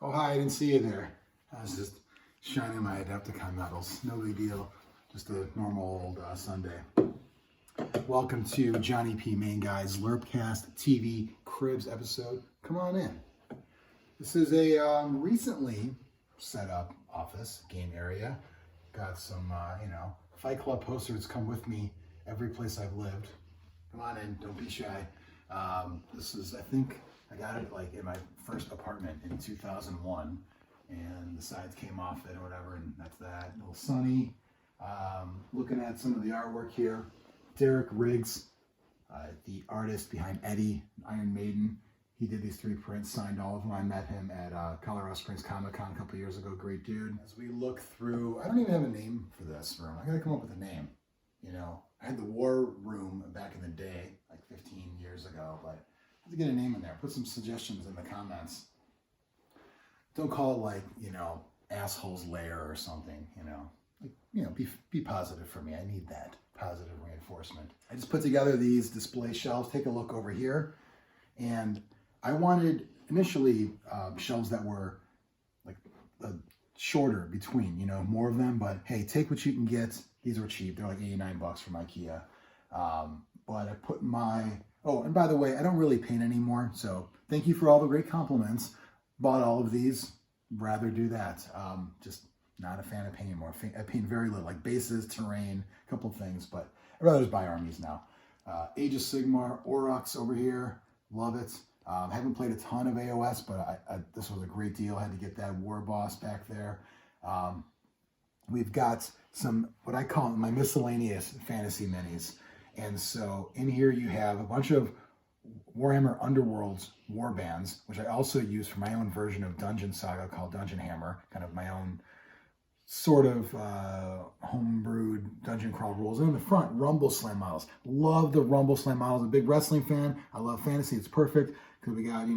Oh, hi, I didn't see you there. I was just shining my Adepticon medals. No big deal. Just a normal old Sunday. Welcome to Johnny P. Main Guy's Zlurpcast TV Cribs episode. Come on in. This is a recently set up office, game area. Got some, Fight Club posters come with me every place I've lived. Come on in, don't be shy. This is, I think, I got it like in my first apartment in 2001, and the sides came off it or whatever, and that's that. A little sunny. Looking at some of the artwork here. Derek Riggs, the artist behind Eddie, Iron Maiden. He did these 3 prints, signed all of them. I met him at Colorado Springs Comic Con a couple years ago. Great dude. As we look through, I don't even have a name for this room. I gotta come up with a name. You know, I had the War Room back in the day, like 15 years ago, but I have to get a name in there. Put some suggestions in the comments. Don't call it like, Asshole's Lair or something, be positive for me. I need that positive reinforcement. I just put together these display shelves. Take a look over here. And I wanted initially shelves that were like shorter between, more of them, but hey, take what you can get. These were cheap. They're like 89 bucks from IKEA. But I put oh, and by the way, I don't really paint anymore. So thank you for all the great compliments. Bought all of these. Rather do that. Just not a fan of painting anymore. I paint very little, like bases, terrain, a couple things, but I'd rather just buy armies now. Age of Sigmar, Aurochs over here. Love it. Haven't played a ton of AOS, but this was a great deal. I had to get that War Boss back there. We've got some, what I call my Miscellaneous fantasy minis. And so in here you have a bunch of Warhammer Underworld's war bands, which I also use for my own version of Dungeon Saga called Dungeon Hammer, kind of my own sort of homebrewed dungeon crawl rules. And in the front, Rumble Slam models. Love the Rumble Slam models. I'm a big wrestling fan. I love fantasy. It's perfect because we got,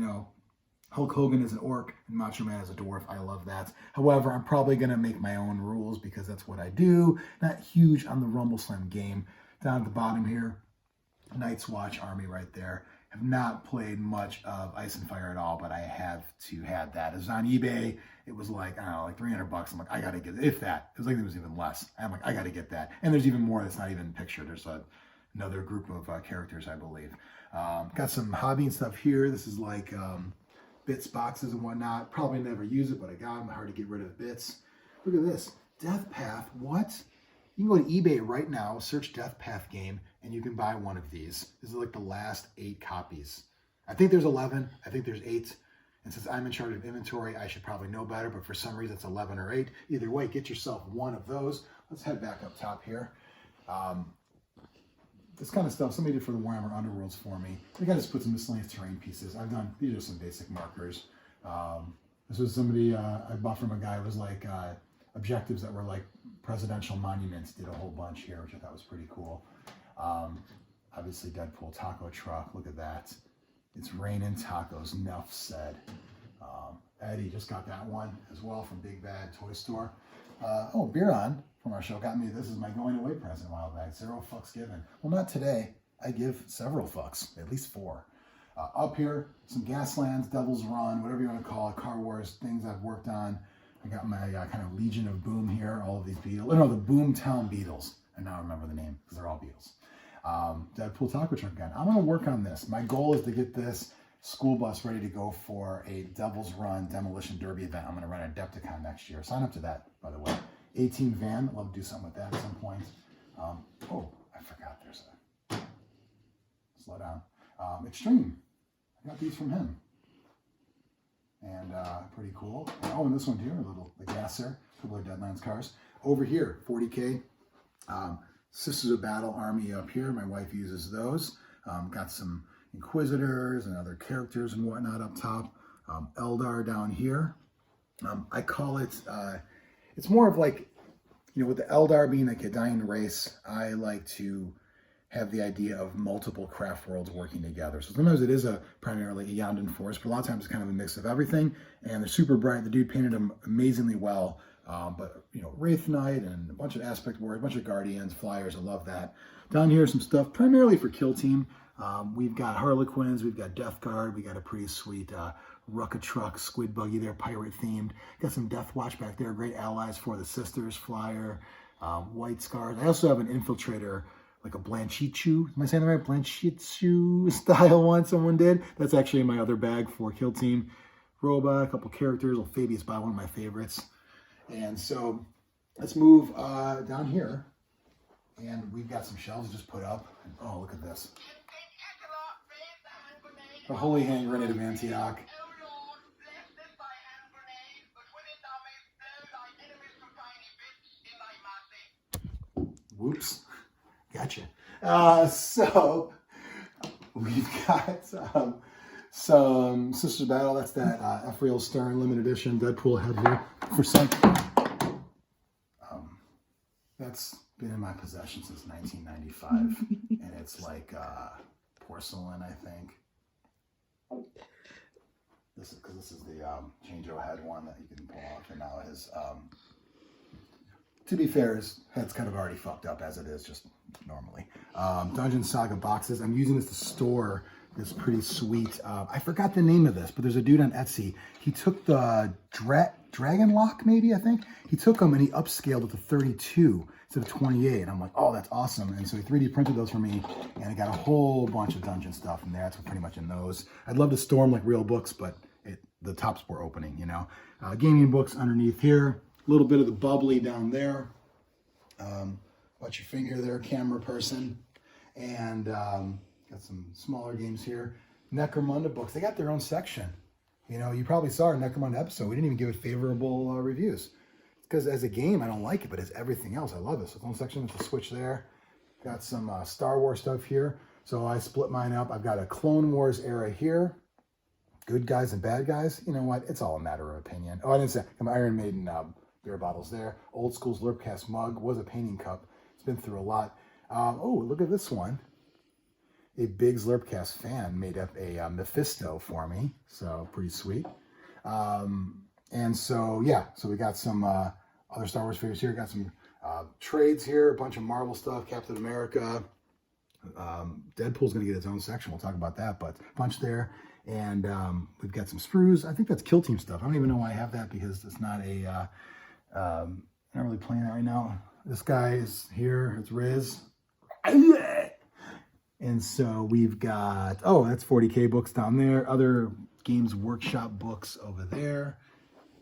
Hulk Hogan as an orc and Macho Man as a dwarf. I love that. However, I'm probably going to make my own rules because that's what I do. Not huge on the Rumble Slam game. Down at the bottom here, Night's Watch army right there. Have not played much of Ice and Fire at all, but I have had that. It was on eBay. It was like, I don't know, like 300 bucks. I'm like, I got to get it. If that. It was like it was even less. I'm like, I got to get that. And there's even more that's not even pictured. There's another group of characters, I believe. Got some hobby and stuff here. This is like bits boxes and whatnot. Probably never use it, but I got them. Hard to get rid of bits. Look at this. Death Path. What? You can go to eBay right now, search Death Path game, and you can buy one of these. This is like the last 8 copies. I think there's 11. I think there's 8. And since I'm in charge of inventory, I should probably know better, but for some reason it's 11 or 8. Either way, get yourself one of those. Let's head back up top here. This kind of stuff somebody did for the Warhammer Underworlds for me. I think I just put some miscellaneous terrain pieces. These are some basic markers. This was somebody I bought from a guy who was like objectives that were like presidential monuments. Did a whole bunch here, which I thought was pretty cool. Obviously Deadpool taco truck. Look at that. It's raining tacos. Enough said. Eddie just got that one as well from Big Bad Toy Store. Biron from our show got me. This is my going away present a while back. 0 fucks given. Well, not today. I give several fucks, at least 4. Up here, some Gaslands, Devil's Run, whatever you want to call it, Car Wars, things I've worked on. I got my kind of Legion of Boom here, all of these Beatles. No, the Boomtown Beatles. I now remember the name because they're all Beatles. Deadpool taco truck again. I'm going to work on this. My goal is to get this school bus ready to go for a Devil's Run Demolition Derby event. I'm going to run at Adepticon next year. Sign up to that, by the way. 18 van. I'd love to do something with that at some point. I forgot there's a... Slow down. Extreme. I got these from him. And pretty cool. Oh, and this one here, the Gasser, a couple of Deadlands cars. Over here, 40K. Sisters of Battle army up here. My wife uses those. Got some Inquisitors and other characters and whatnot up top. Eldar down here. I call it, it's more of like, with the Eldar being like a dying race, I like to have the idea of multiple craft worlds working together. So sometimes it is primarily a Yondan force, but a lot of times it's kind of a mix of everything. And they're super bright. The dude painted them amazingly well. But Wraith Knight and a bunch of Aspect Warriors, a bunch of Guardians, Flyers. I love that. Down here, some stuff primarily for Kill Team. We've got Harlequins, we've got Death Guard, we got a pretty sweet Rucka Truck, Squid Buggy there, pirate themed. Got some Death Watch back there, great allies for the Sisters, Flyer, White Scars. I also have an Infiltrator, like a Blanchichu, am I saying that right? Blanchichu style one someone did. That's actually in my other bag for Kill Team. Roba, a couple characters, Fabius By, one of my favorites. And so let's move down here. And we've got some shelves just put up. Oh, look at this. The Holy Hand Grenade of Antioch. Whoops. Gotcha. So we've got some Sisters Battle. That's that Ephrael Stern limited edition Deadpool head here for some. That's been in my possession since 1995, and it's like porcelain, I think. This is because this is the Change-O head one that you can pull off, and now his. To be fair, his head's kind of already fucked up as it is, just normally. Dungeon Saga boxes. I'm using this to store this pretty sweet. I forgot the name of this, but there's a dude on Etsy. He took the Dragon Lock, maybe, I think. He took them and he upscaled it to 32 instead of 28. And I'm like, oh, that's awesome. And so he 3D printed those for me, and I got a whole bunch of dungeon stuff in there. That's pretty much in those. I'd love to store them like real books, but the tops were opening, you know. Gaming books underneath here. A little bit of the bubbly down there. Watch your finger there, camera person. And got some smaller games here. Necromunda books. They got their own section. You know, you probably saw our Necromunda episode. We didn't even give it favorable reviews. Because as a game, I don't like it, but as everything else, I love it. So its own section with the Switch there. Got some Star Wars stuff here. So I split mine up. I've got a Clone Wars era here. Good guys and bad guys. You know what? It's all a matter of opinion. Oh, I didn't say. I'm Iron Maiden beer bottles there. Old school Zlurpcast mug. Was a painting cup. It's been through a lot. Oh, look at this one. A big Zlurpcast fan made up a Mephisto for me. So pretty sweet. And so, yeah. So we got some other Star Wars figures here. Got some trades here. A bunch of Marvel stuff. Captain America. Deadpool's going to get its own section. We'll talk about that. But a bunch there. And we've got some sprues. I think that's Kill Team stuff. I don't even know why I have that because it's not a... I'm not really playing that right now. This guy is here. It's Riz. And so we've got, oh, that's 40K books down there. Other Games Workshop books over there.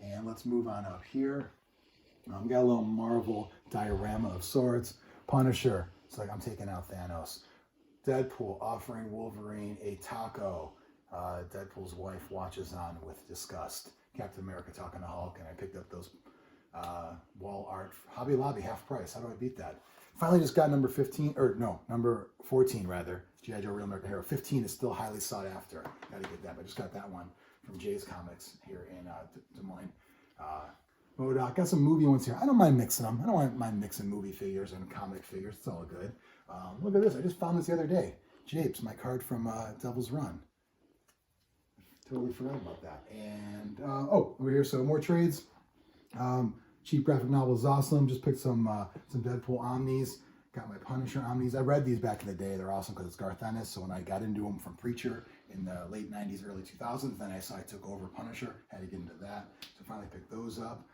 And let's move on up here. We got a little Marvel diorama of sorts. Punisher. It's like I'm taking out Thanos. Deadpool offering Wolverine a taco. Deadpool's wife watches on with disgust. Captain America talking to Hulk, and I picked up those wall art, Hobby Lobby, half price. How do I beat that? Finally just got number 15, or no, number 14 rather. G.I. Joe Real American Hero. 15 is still highly sought after. Got to get that, but I just got that one from Jay's Comics here in Des Moines. MODOK. Got some movie ones here. I don't mind mixing them. I don't mind mixing movie figures and comic figures. It's all good. Look at this. I just found this the other day. Japes, my card from Devil's Run. Totally forgot about that. And, oh, over here, so more trades. Cheap graphic novel is awesome. Just picked some Deadpool Omnis. Got my Punisher Omnis. I read these back in the day. They're awesome because it's Garth Ennis. So when I got into them from Preacher in the late 90s, early 2000s, then I saw I took over Punisher. Had to get into that. So finally picked those up.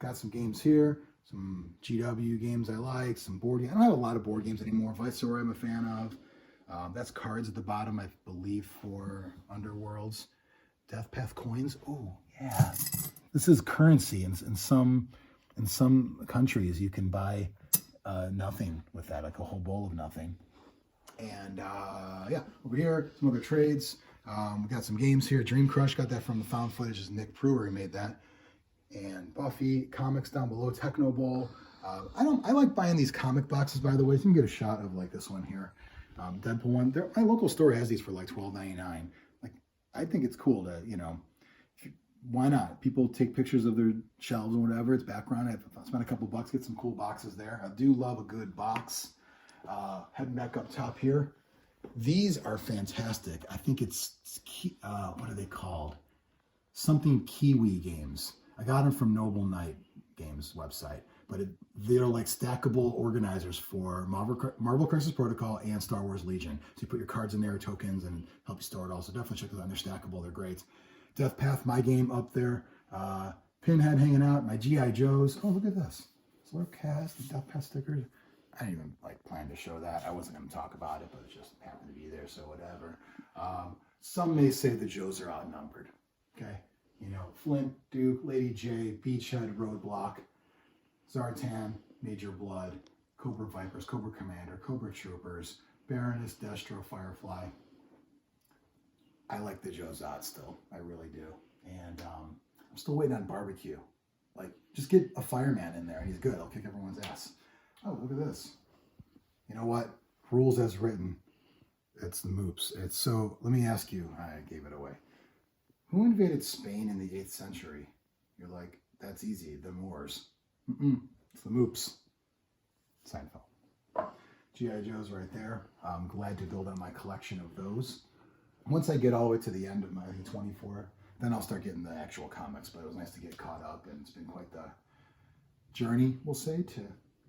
Got some games here. Some GW games I like. Some board games. I don't have a lot of board games anymore. Viceroy I'm a fan of. That's cards at the bottom, I believe, for Underworlds. Death Path coins. Oh, yeah. This is currency. In some countries, you can buy nothing with that, like a whole bowl of nothing. And yeah, over here, some other trades. We got some games here. Dream Crush, got that from the found footage. Is Nick Pruer who made that. And Buffy comics down below. Techno Bowl. I like buying these comic boxes, by the way. So you can get a shot of like this one here. Deadpool one. My local store has these for like $12.99. Like, I think it's cool to, you know, why not? People take pictures of their shelves or whatever. It's background. I spent a couple bucks, get some cool boxes there. I do love a good box. Heading back up top here. These are fantastic. I think it's what are they called? Something Kiwi Games. I got them from Noble Knight Games website. But they're like stackable organizers for Marvel Crisis Protocol and Star Wars Legion. So you put your cards in there, tokens, and help you store it all. So definitely check those out. They're stackable. They're great. Death Path, my game up there. Pinhead hanging out. My G.I. Joes. Oh, look at this. Zlurpcast, Death Path stickers. I didn't even plan to show that. I wasn't going to talk about it, but it just happened to be there, so whatever. Some may say the Joes are outnumbered. Okay? Flint, Duke, Lady J, Beachhead, Roadblock, Zartan, Major Blood, Cobra Vipers, Cobra Commander, Cobra Troopers, Baroness, Destro, Firefly. I like the Joe's odds still. I really do. And I'm still waiting on barbecue. Just get a fireman in there and he's good. I'll kick everyone's ass. Oh, look at this. You know what? Rules as written. It's the moops. Let me ask you. I gave it away. Who invaded Spain in the 8th century? You're like, that's easy. The Moors. It's the moops. Seinfeld. G.I. Joe's right there. I'm glad to build on my collection of those. Once I get all the way to the end of my 24, then I'll start getting the actual comics. But it was nice to get caught up, and it's been quite the journey, we'll say, to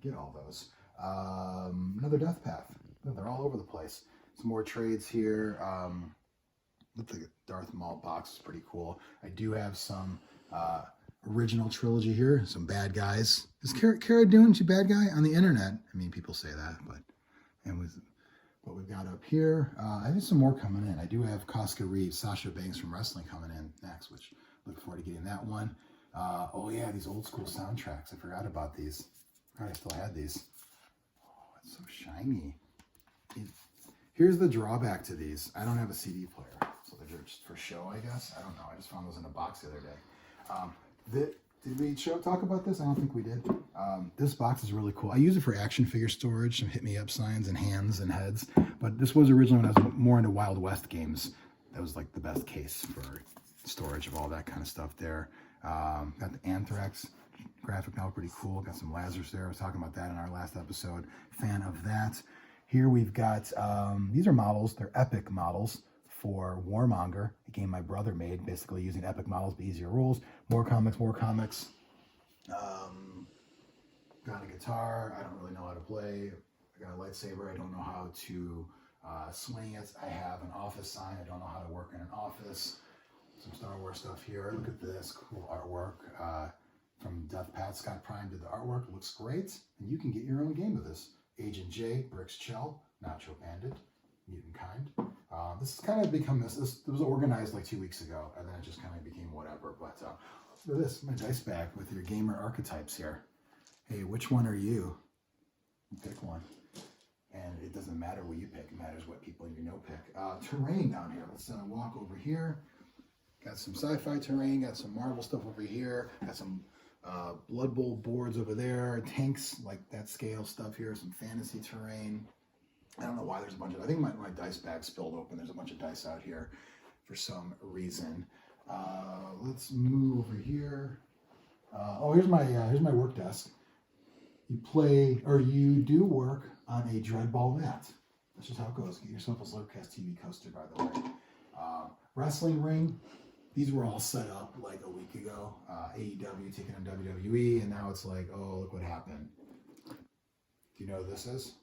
get all those. Another Death Path. They're all over the place. Some more trades here. Looks like a Darth Maul box is pretty cool. I do have some original trilogy here. Some bad guys. Is Cara Dune a bad guy on the internet? I mean, people say that, but with what we've got up here, I have some more coming in. I do have Casca Reeves, Sasha Banks from wrestling coming in next, which look forward to getting that one. Oh yeah, these old school soundtracks. I forgot about these. I still had these. Oh, it's so shiny. Here's the drawback to these. I don't have a CD player, so they're just for show, I guess. I don't know. I just found those in a box the other day. Did we talk about this? I don't think we did. This box is really cool. I use it for action figure storage, some hit-me-up signs and hands and heads. But this was originally when I was more into Wild West games. That was like the best case for storage of all that kind of stuff there. Got the Anthrax graphic novel, pretty cool. Got some Lazarus there. I was talking about that in our last episode. Fan of that. Here we've got, these are models. They're epic models for Warmonger, a game my brother made, basically using epic models, but easier rules. More comics. Got a guitar. I don't really know how to play. I got a lightsaber. I don't know how to swing it. I have an office sign. I don't know how to work in an office. Some Star Wars stuff here. Look at this cool artwork from Death Path. Scott Prime did the artwork. It looks great. And you can get your own game of this. Agent J, Bricks Chell, Nacho Bandit, Mutant Kind. This has kind of become this was organized like 2 weeks ago, and then it just kind of became whatever. But look at this, my dice bag with your gamer archetypes here. Hey, which one are you? Pick one. And it doesn't matter what you pick, it matters what people you know pick. Terrain down here. Let's walk over here. Got some sci-fi terrain, got some Marvel stuff over here, got some Blood Bowl boards over there, tanks, like that scale stuff here, some fantasy terrain. I don't know why there's a bunch of, I think my dice bag spilled open. There's a bunch of dice out here for some reason. Let's move over here. Here's my work desk. You do work on a Dreadball mat. That's just how it goes. Get yourself a Zlurpcast TV coaster, by the way. Wrestling ring. These were all set up like a week ago. AEW taking on WWE, and now it's like, oh, look what happened. Do you know what this is?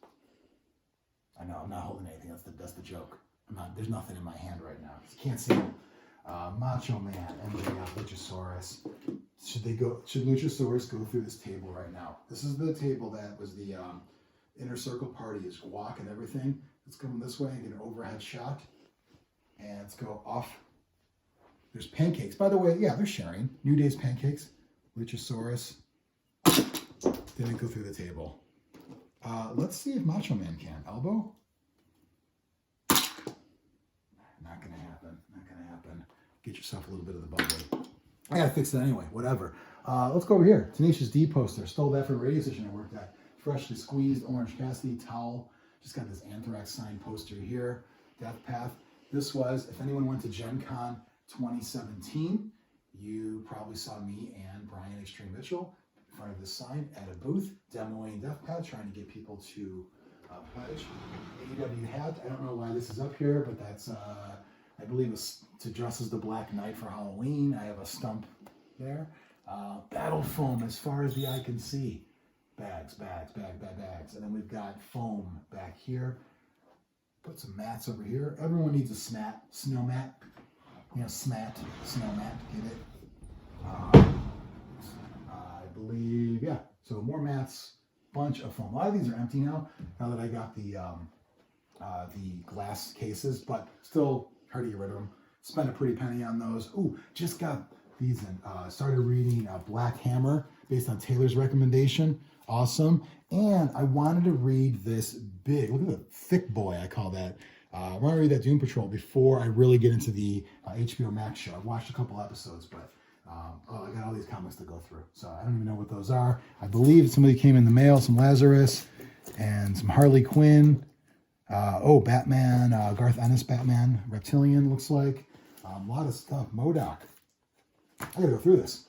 I know, I'm not holding anything. That's the joke. There's nothing in my hand right now. You can't see it. Macho Man, MJF, Luchasaurus. Should Luchasaurus go through this table right now? This is the table that was the Inner Circle party is guac and everything. Let's come this way and get an overhead shot. And let's go off. There's pancakes. By the way, yeah, they're sharing. New Day's pancakes. Luchasaurus didn't go through the table. Let's see if Macho Man can. Elbow? Not gonna happen. Get yourself a little bit of the bubbly. I gotta fix that anyway. Whatever. Let's go over here. Tenacious D poster. Stole that from a radio station I worked at. Freshly squeezed Orange Cassidy towel. Just got this Anthrax signed poster here. Death Path. This was, if anyone went to Gen Con 2017, you probably saw me and Brian Extreme Mitchell in front of this sign at a booth demoing Death Path, trying to get people to pledge. AEW hat. I don't know why this is up here, but that's I believe it's to dress as the Black Knight for Halloween. I have a stump there. Battle foam as far as the eye can see. Bags. And then we've got foam back here. Put some mats over here. Everyone needs a snow mat. Smat, snow mat, get it? I believe, yeah. So more mats, bunch of foam. A lot of these are empty now that I got the glass cases, but still hard to get rid of them. Spent a pretty penny on those. Ooh, just got these in. Started reading Black Hammer based on Taylor's recommendation. Awesome. And I wanted to read this big, look at the thick boy, I call that. I want to read that Doom Patrol before I really get into the HBO Max show. I've watched a couple episodes, but I got all these comics to go through. So I don't even know what those are. I believe somebody came in the mail, some Lazarus and some Harley Quinn. Batman, Garth Ennis Batman, Reptilian looks like. A lot of stuff. MODOK. I gotta go through this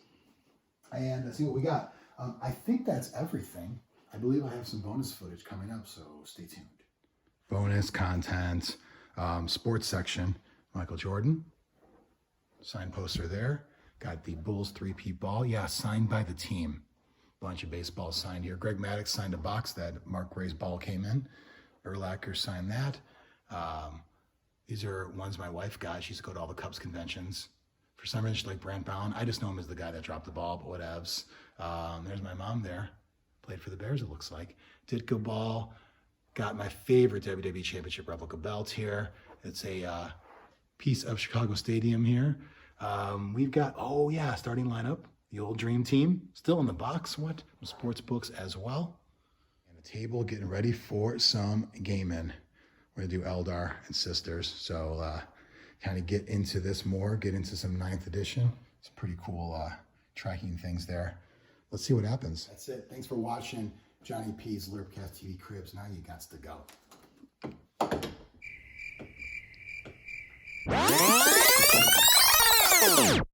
and see what we got. I think that's everything. I believe I have some bonus footage coming up, so stay tuned. Bonus content, sports section. Michael Jordan, signed poster there. Got the Bulls 3-peat ball. Yeah, signed by the team. Bunch of baseballs signed here. Greg Maddux signed a box that Mark Gray's ball came in. Urlacher signed that. These are ones my wife got. She used to go to all the Cubs conventions. For some reason, she liked Brant Bound. I just know him as the guy that dropped the ball, but whatevs. There's my mom there. Played for the Bears, it looks like. Ditka ball. Got my favorite WWE Championship replica belt here. It's a piece of Chicago Stadium here. We've got, starting lineup. The old Dream Team. Still in the box. What? Sports books as well. And a table getting ready for some gaming. We're going to do Eldar and Sisters. So kind of get into this more. Get into some 9th edition. It's pretty cool tracking things there. Let's see what happens. That's it. Thanks for watching Jonny P's Zlurpcast TV Cribs. Now you got to go.